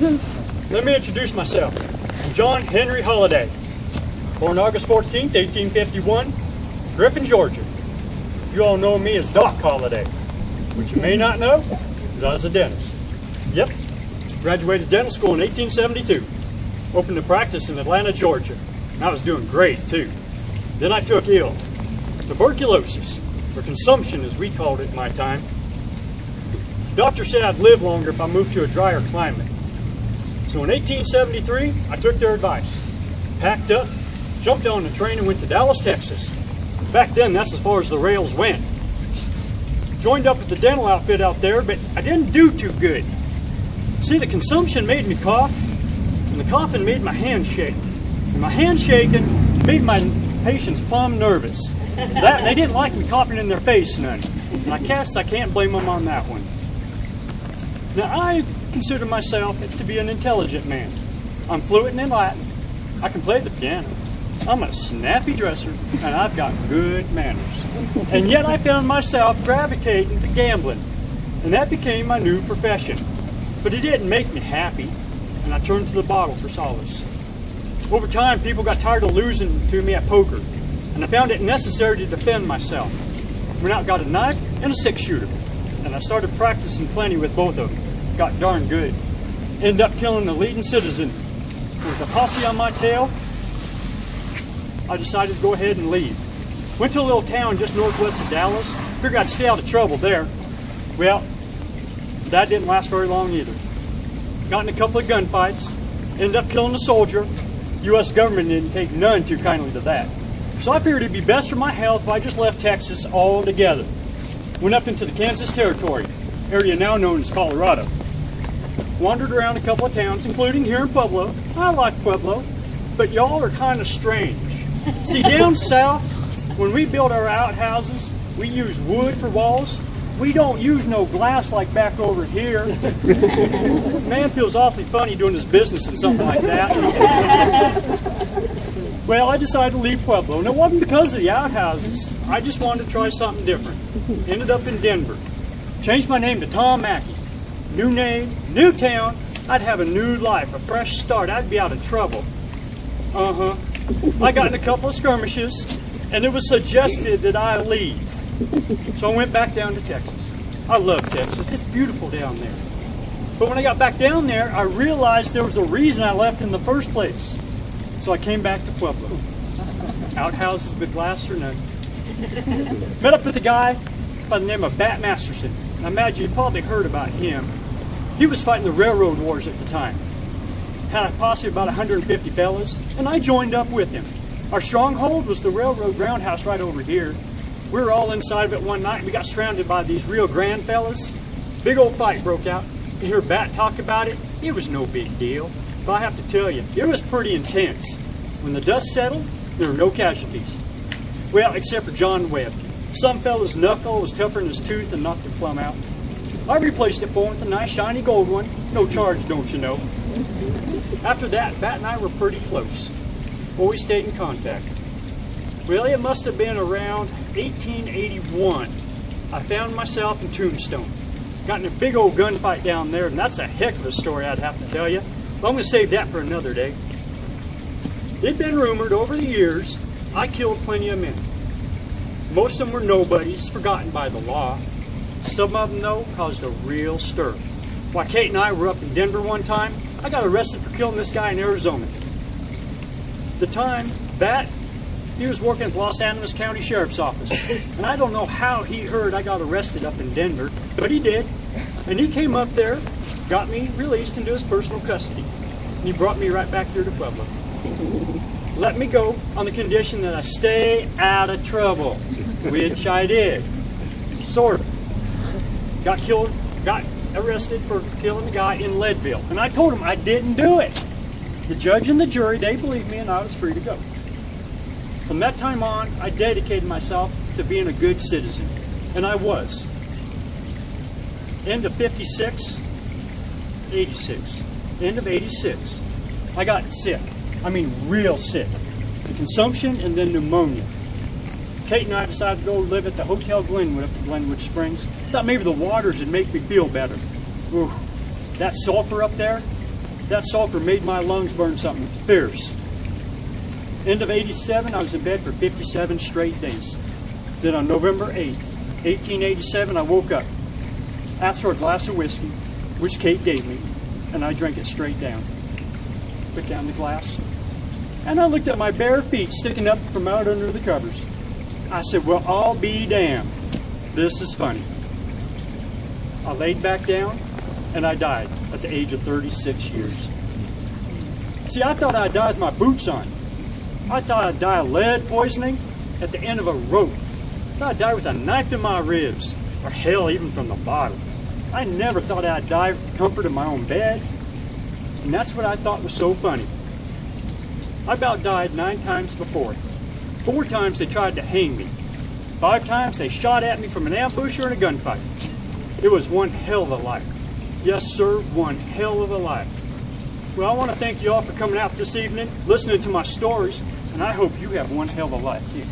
Let me introduce myself. I'm John Henry Holliday. Born August 14th, 1851, Griffin, Georgia. You all know me as Doc Holliday, which you may not know is I was a dentist. Yep, graduated dental school in 1872. Opened a practice in Atlanta, Georgia. And I was doing great, too. Then I took ill. Tuberculosis, or consumption as we called it in my time. The doctor said I'd live longer if I moved to a drier climate. So in 1873, I took their advice. Packed up, jumped on the train and went to Dallas, Texas. Back then, that's as far as the rails went. Joined up with the dental outfit out there, but I didn't do too good. See, the consumption made me cough, and the coughing made my hand shake. And my hand shaking made my patients plumb nervous. They didn't like me coughing in their face none. And I guess I can't blame them on that one. Now, I consider myself to be an intelligent man. I'm fluent in Latin. I can play the piano. I'm a snappy dresser, and I've got good manners. And yet I found myself gravitating to gambling, and that became my new profession. But it didn't make me happy, and I turned to the bottle for solace. Over time, people got tired of losing to me at poker, and I found it necessary to defend myself. Went out and got a knife and a six-shooter, and I started practicing plenty with both of them. Got darn good. Ended up killing a leading citizen. With a posse on my tail, I decided to go ahead and leave. Went to a little town just northwest of Dallas. Figured I'd stay out of trouble there. Well, that didn't last very long either. Got in a couple of gunfights. Ended up killing a soldier. U.S. government didn't take none too kindly to that. So I figured it'd be best for my health if I just left Texas altogether. Went up into the Kansas Territory, area now known as Colorado. Wandered around a couple of towns, including here in Pueblo. I like Pueblo, but y'all are kind of strange. See, down south, when we build our outhouses, we use wood for walls. We don't use no glass like back over here. Man feels awfully funny doing his business and something like that. Well, I decided to leave Pueblo, and it wasn't because of the outhouses. I just wanted to try something different. Ended up in Denver. Changed my name to Tom Mackey. New name, new town. I'd have a new life, a fresh start. I'd be out of trouble. I got in a couple of skirmishes, and it was suggested that I leave. So I went back down to Texas. I love Texas. It's beautiful down there. But when I got back down there, I realized there was a reason I left in the first place. So I came back to Pueblo. Outhouses with glass or none. Met up with a guy by the name of Bat Masterson. I imagine you probably heard about him. He was fighting the railroad wars at the time. Had a posse of about 150 fellas, and I joined up with him. Our stronghold was the railroad roundhouse right over here. We were all inside of it one night, and we got surrounded by these Rio Grande fellas. Big old fight broke out. You hear Bat talk about it? It was no big deal. But I have to tell you, it was pretty intense. When the dust settled, there were no casualties. Well, except for John Webb. Some fella's knuckle was tougher than his tooth and knocked him plumb out. I replaced it for him with a nice shiny gold one. No charge, don't you know. After that, Bat and I were pretty close. Always stayed in contact. Well, it must have been around 1881. I found myself in Tombstone. Got in a big old gunfight down there, and that's a heck of a story I'd have to tell you. But I'm going to save that for another day. It'd been rumored over the years I killed plenty of men. Most of them were nobodies, forgotten by the law. Some of them, though, caused a real stir. While Kate and I were up in Denver one time, I got arrested for killing this guy in Arizona. At the time, Bat, he was working at the Los Angeles County Sheriff's Office. And I don't know how he heard I got arrested up in Denver, but he did. And he came up there, got me released into his personal custody. And he brought me right back here to Pueblo. Let me go on the condition that I stay out of trouble, which I did. Sort of. Got arrested for killing the guy in Leadville. And I told him I didn't do it. The judge and the jury, they believed me, and I was free to go. From that time on, I dedicated myself to being a good citizen. And I was. End of 86, 86. End of 86. I got sick. I mean real sick. Consumption and then pneumonia. Kate and I decided to go live at the Hotel Glenwood up in Glenwood Springs. Thought maybe the waters would make me feel better. Ooh, that sulfur up there, That sulfur made my lungs burn something fierce. End of 87, I was in bed for 57 straight days. Then on November 8, 1887, I woke up, asked for a glass of whiskey, which Kate gave me, and I drank it straight down. Put down the glass, and I looked at my bare feet sticking up from out under the covers. I said, well, I'll be damned. This is funny. I laid back down, and I died at the age of 36 years. See, I thought I'd die with my boots on. I thought I'd die of lead poisoning at the end of a rope. I thought I'd die with a knife in my ribs, or hell, even from the bottom. I never thought I'd die with the comfort of my own bed, and that's what I thought was so funny. I about died 9 times before. 4 times they tried to hang me. 5 times they shot at me from an ambush or in a gunfight. It was one hell of a life. Yes, sir, one hell of a life. Well, I want to thank you all for coming out this evening, listening to my stories, and I hope you have one hell of a life, too.